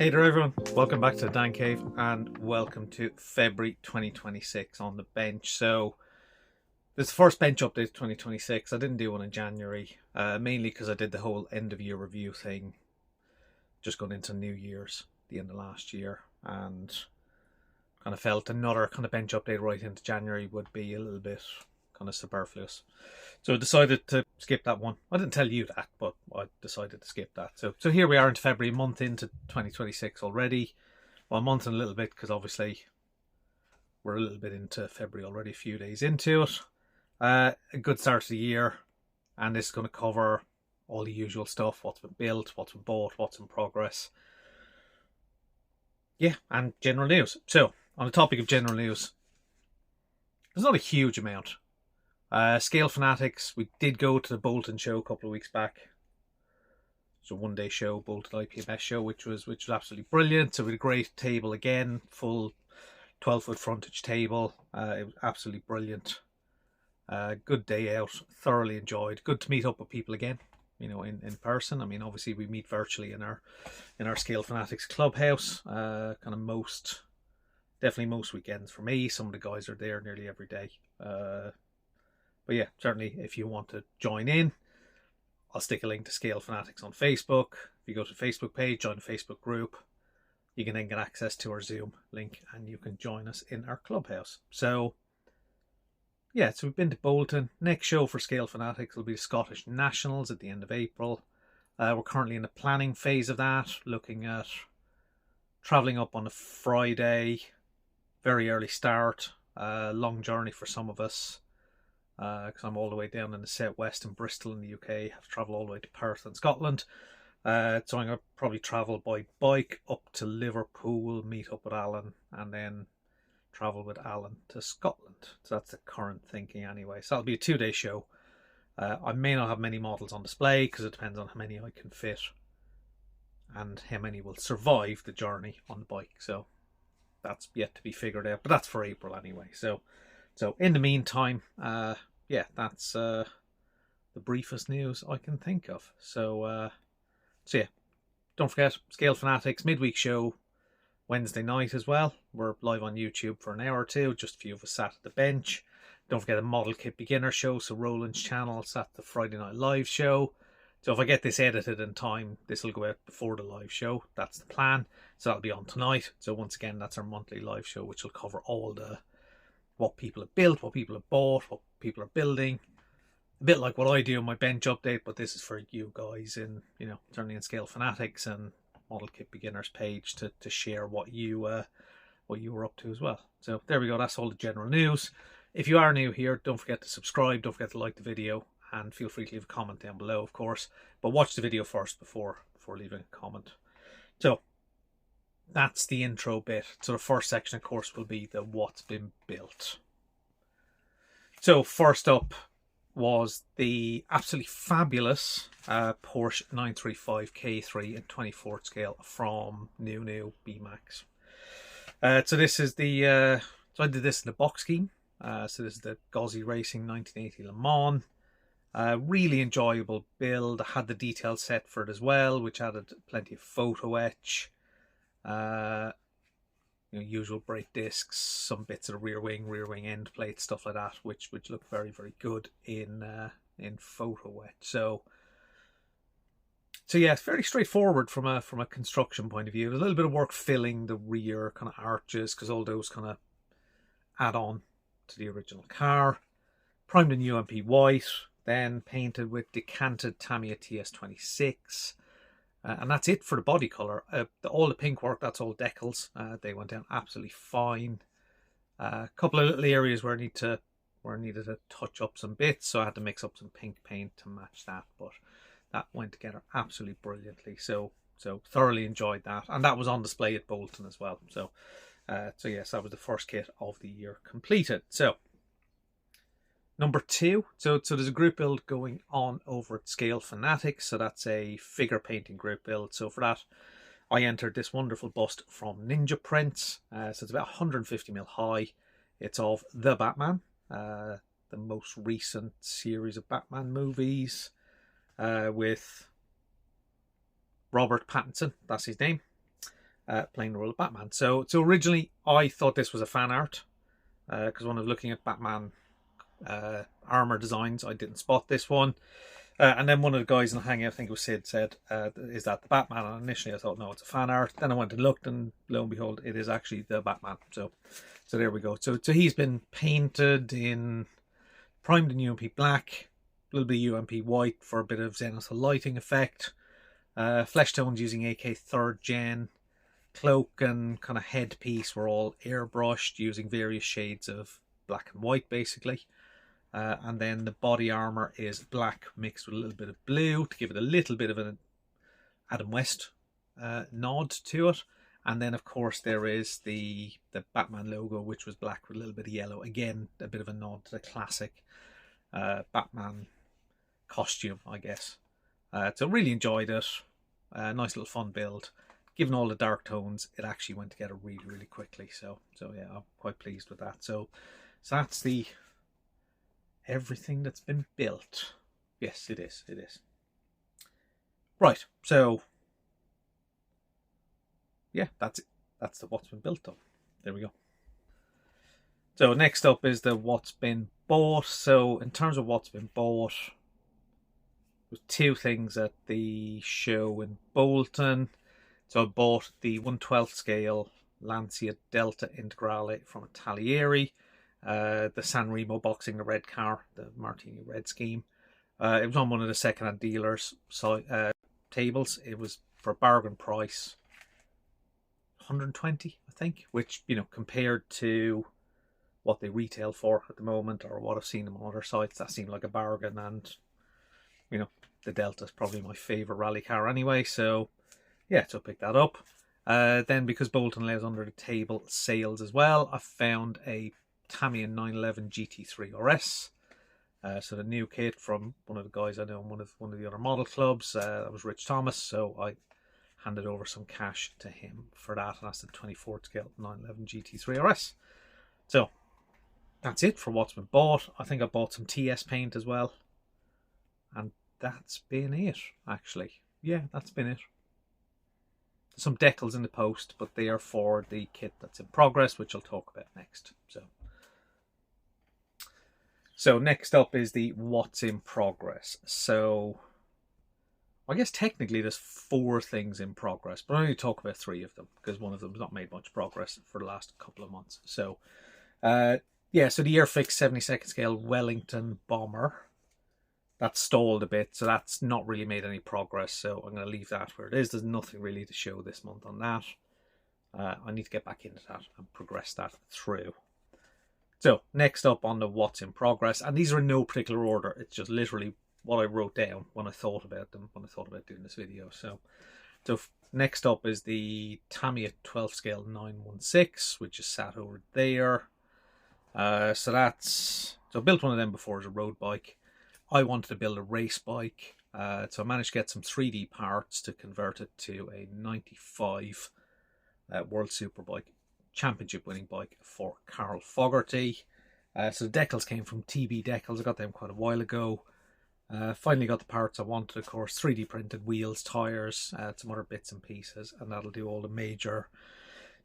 Hey there everyone, welcome back to the Dan Cave and welcome to February 2026 on the bench. So this is the first bench update of 2026. I didn't do one in January, mainly because I did the whole end of year review thing, just going into New Year's, the end of last year, and kind of felt another kind of bench update right into January would be a little bit kind of superfluous. So I decided to skip that one. I didn't tell you that, but I decided to skip that. So here we are into February, a month into 2026 already. Well, a month and a little bit, because obviously we're a little bit into February already, a few days into it. A good start to the year, and this is going to cover all the usual stuff: what's been built, what's been bought, what's in progress. Yeah, and general news. So, on the topic of general news, there's not a huge amount. Scale Fanatics, we did go to the Bolton show a couple of weeks back. It's a one-day show, Bolton IPMS show, which was absolutely brilliant. So we had a great table again, full 12-foot frontage table. It was absolutely brilliant. Good day out, thoroughly enjoyed. Good to meet up with people again, you know, in person. I mean, obviously we meet virtually in our Scale Fanatics clubhouse. Kind of definitely most weekends for me. Some of the guys are there nearly every day. But yeah, certainly if you want to join in, I'll stick a link to Scale Fanatics on Facebook. If you go to the Facebook page, join the Facebook group, you can then get access to our Zoom link and you can join us in our clubhouse. So yeah, so we've been to Bolton. Next show for Scale Fanatics will be the Scottish Nationals at the end of April. We're currently in the planning phase of that, looking at travelling up on a Friday, very early start, long journey for some of us. Because I'm all the way down in the southwest in Bristol in the UK, have to travel all the way to Perth in Scotland. So I'm going to probably travel by bike up to Liverpool, meet up with Alan, and then travel with Alan to Scotland. So that's the current thinking anyway. So that'll be a 2-day show. I may not have many models on display because it depends on how many I can fit and how many will survive the journey on the bike. So that's yet to be figured out, but that's for April anyway. So in the meantime, yeah, that's the briefest news I can think of. So yeah, don't forget Scale Fanatics midweek show Wednesday night as well. We're live on YouTube for an hour or two. Just a few of us sat at the bench. Don't forget a model kit beginner show. So Roland's channel sat the Friday night live show. So if I get this edited in time, this will go out before the live show. That's the plan. So that'll be on tonight. So once again, that's our monthly live show, which will cover all the what people have built, what people have bought, what people are building. A bit like what I do in my bench update, but this is for you guys in, you know, certainly in Scale Fanatics and Model Kit Beginners page to share what you were up to as well. So there we go. That's all the general news. If you are new here, don't forget to subscribe. Don't forget to like the video, and feel free to leave a comment down below, of course. But watch the video first before leaving a comment. So that's the intro bit. So the first section, of course, will be the what's been built. So first up was the absolutely fabulous Porsche 935 K3 in 24th scale from New B-Max. So this is the so I did this in the box scheme. So this is the Gozzi Racing 1980 Le Mans. Really enjoyable build. I had the detail set for it as well, which added plenty of photo etch. Usual brake discs, some bits of the rear wing end plate, stuff like that, which look very, very good in photo etch. So yeah, it's very straightforward from a construction point of view. There's a little bit of work filling the rear kind of arches because all those kind of add on to the original car. Primed in UMP white, then painted with decanted Tamiya TS26. And that's it for the body colour. All the pink work, that's all decals. They went down absolutely fine. A couple of little areas where I needed to touch up some bits, so I had to mix up some pink paint to match that. But that went together absolutely brilliantly. So thoroughly enjoyed that, and that was on display at Bolton as well. So yes, that was the first kit of the year completed. So number 2, so there's a group build going on over at Scale Fanatics, so that's a figure painting group build. So for that, I entered this wonderful bust from Ninja Prints. So it's about 150mm high. It's of the Batman, the most recent series of Batman movies, with Robert Pattinson, that's his name. playing the role of Batman. So originally I thought this was a fan art, because when I was looking at Batman armor designs, I didn't spot this one. And then one of the guys in the hangout, I think it was Sid, said, is that the Batman? And initially I thought, no, it's a fan art. Then I went and looked, and lo and behold, it is actually the Batman. So there we go. So he's been painted in, primed in UMP black, a little bit of UMP white for a bit of zenithal lighting effect. Flesh tones using AK 3rd Gen. Cloak and kind of headpiece were all airbrushed using various shades of black and white, basically. And then the body armor is black mixed with a little bit of blue to give it a little bit of an Adam West nod to it. And then, of course, there is the Batman logo, which was black with a little bit of yellow. Again, a bit of a nod to the classic Batman costume, I guess. So really enjoyed it. Nice little fun build. Given all the dark tones, it actually went together really, really quickly. So yeah, I'm quite pleased with that. So that's the everything that's been built. Yes, it is. It is. Right. So yeah, that's it. That's the what's been built up. There we go. So next up is the what's been bought. So in terms of what's been bought, there's two things at the show in Bolton. So I bought the 1/12 scale Lancia Delta Integrale from Taglieri, the Sanremo boxing, the red car, the Martini red scheme. It was on one of the second-hand dealers' tables. It was for a bargain price, 120, I think, which, you know, compared to what they retail for at the moment or what I've seen them on other sites, that seemed like a bargain. And, you know, the Delta is probably my favourite rally car anyway, so yeah, so pick that up. Then, because Bolton allows under the table sales as well, I found a Tamiya 911 GT3 RS. So the new kit from one of the guys I know in one of the other model clubs. That was Rich Thomas, so I handed over some cash to him for that, and that's the 24th scale 911 GT3 RS. So that's it for what's been bought. I think I bought some TS paint as well, and that's been it, actually. Yeah, that's been it. Some decals in the post, but they are for the kit that's in progress, which I'll talk about next. So next up is the what's in progress. So I guess technically there's 4 things in progress, but I only talk about 3 of them because one of them has not made much progress for the last couple of months. So yeah, so the Airfix 72nd scale Wellington bomber, that's stalled a bit, so that's not really made any progress, so I'm going to leave that where it is. There's nothing really to show this month on that. I need to get back into that and progress that through. So next up on the what's in progress, and these are in no particular order, it's just literally what I wrote down when I thought about them, when I thought about doing this video. So next up is the Tamiya 12 scale 916, which is sat over there. So I built one of them before as a road bike. I wanted to build a race bike, so I managed to get some 3D parts to convert it to a 95 World Superbike Championship winning bike for Carl Fogarty. So the decals came from TB Decals. I got them quite a while ago. Finally got the parts I wanted, of course, 3D printed wheels, tyres, some other bits and pieces, and that'll do all the major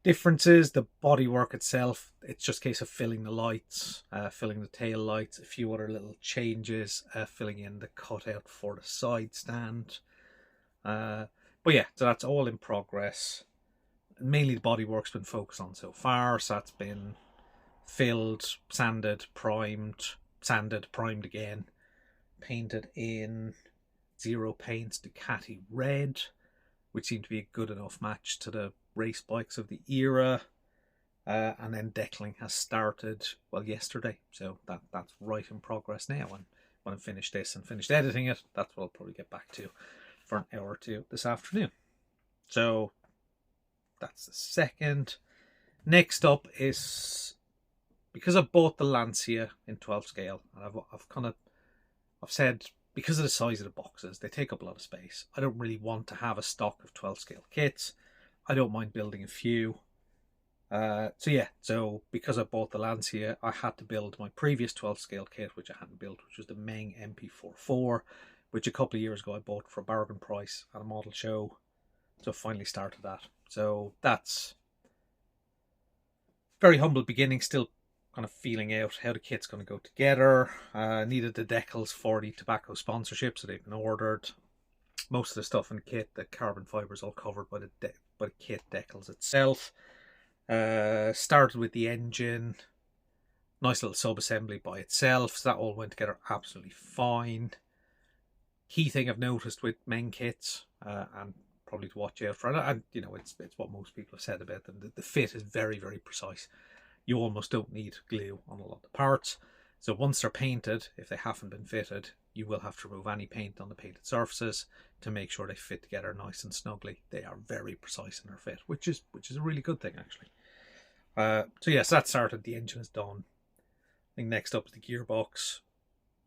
differences. The bodywork itself, it's just a case of filling the lights, filling the tail lights, a few other little changes, filling in the cutout for the side stand. But yeah, so that's all in progress. Mainly the bodywork's been focused on so far, so that's been filled, sanded, primed again, painted in Zero Paints Ducati Red, which seemed to be a good enough match to the race bikes of the era. And then decaling has started, well, yesterday, so that's right in progress now. And when I finish this and finished editing it, that's what I'll probably get back to for an hour or two this afternoon. So that's the second. Next up is, because I bought the Lancia in 12 scale, and I've said, because of the size of the boxes, they take up a lot of space. I don't really want to have a stock of 12 scale kits. I don't mind building a few. So because I bought the Lancia, I had to build my previous 12 scale kit, which I hadn't built, which was the Meng MP44, which a couple of years ago I bought for a bargain price at a model show. So I finally started that. So that's very humble beginning, still kind of feeling out how the kit's going to go together. Needed the decals for the tobacco sponsorship, so they've been ordered. Most of the stuff in the kit, the carbon fibre is all covered by the kit decals itself. Started with the engine, nice little sub-assembly by itself, so that all went together absolutely fine. Key thing I've noticed with men kits, and probably to watch out for, and you know, it's what most people have said about them, the fit is very, very precise. You almost don't need glue on a lot of the parts. So once they're painted, if they haven't been fitted, you will have to remove any paint on the painted surfaces to make sure they fit together nice and snugly. They are very precise in their fit, which is a really good thing, actually. So yes, that started. The engine is done. I think next up is the gearbox.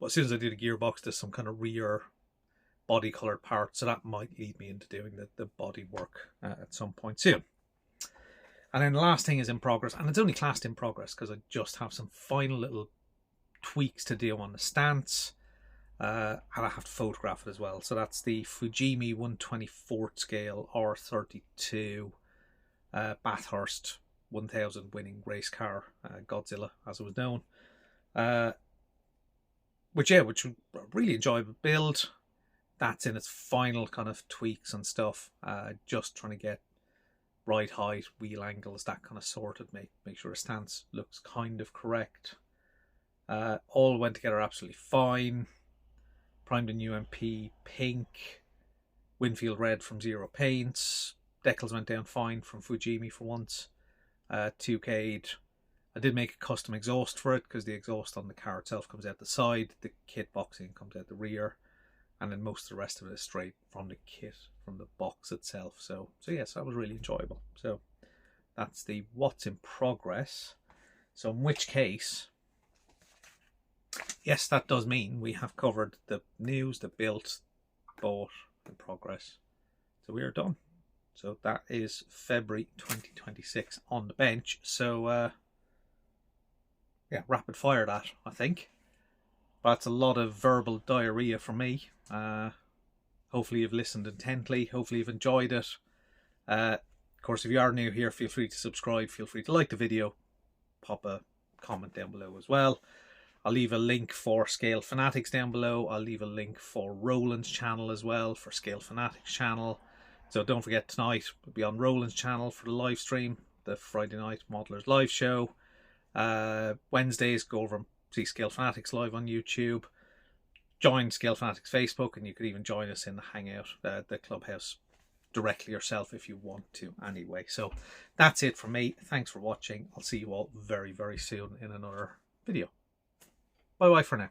But as soon as I do the gearbox, there's some kind of rear body coloured part, so that might lead me into doing the body work at some point soon. And then the last thing is in progress, and it's only classed in progress because I just have some final little tweaks to do on the stance, and I have to photograph it as well. So that's the Fujimi 1/24 scale R32 Bathurst 1000 winning race car, Godzilla as it was known, which was a really enjoyable build. That's in its final kind of tweaks and stuff, just trying to get ride height, wheel angles, that kind of sorted, make sure the stance looks kind of correct. All went together absolutely fine. Primed in UMP pink, Winfield red from Zero Paints. Decals went down fine from Fujimi for once. 2K'd. I did make a custom exhaust for it because the exhaust on the car itself comes out the side, the kit boxing comes out the rear, and then most of the rest of it is straight from the kit, from the box itself. So yes, that was really enjoyable. So that's the what's in progress. So in which case, yes, that does mean we have covered the news, the built, bought, in progress. So we are done. So that is February 2026 on the bench. So yeah, rapid fire that, I think. That's a lot of verbal diarrhea for me. Hopefully you've listened intently. Hopefully you've enjoyed it. Of course, if you are new here, feel free to subscribe. Feel free to like the video. Pop a comment down below as well. I'll leave a link for Scale Fanatics down below. I'll leave a link for Roland's channel as well, for Scale Fanatics channel. So don't forget, tonight we'll be on Roland's channel for the live stream, the Friday night Modelers live show. Wednesdays, go over and see Scale Fanatics live on YouTube. Join Scale Fanatics Facebook, and you could even join us in the Hangout, the Clubhouse, directly yourself if you want to anyway. So that's it from me. Thanks for watching. I'll see you all very, very soon in another video. Bye bye for now.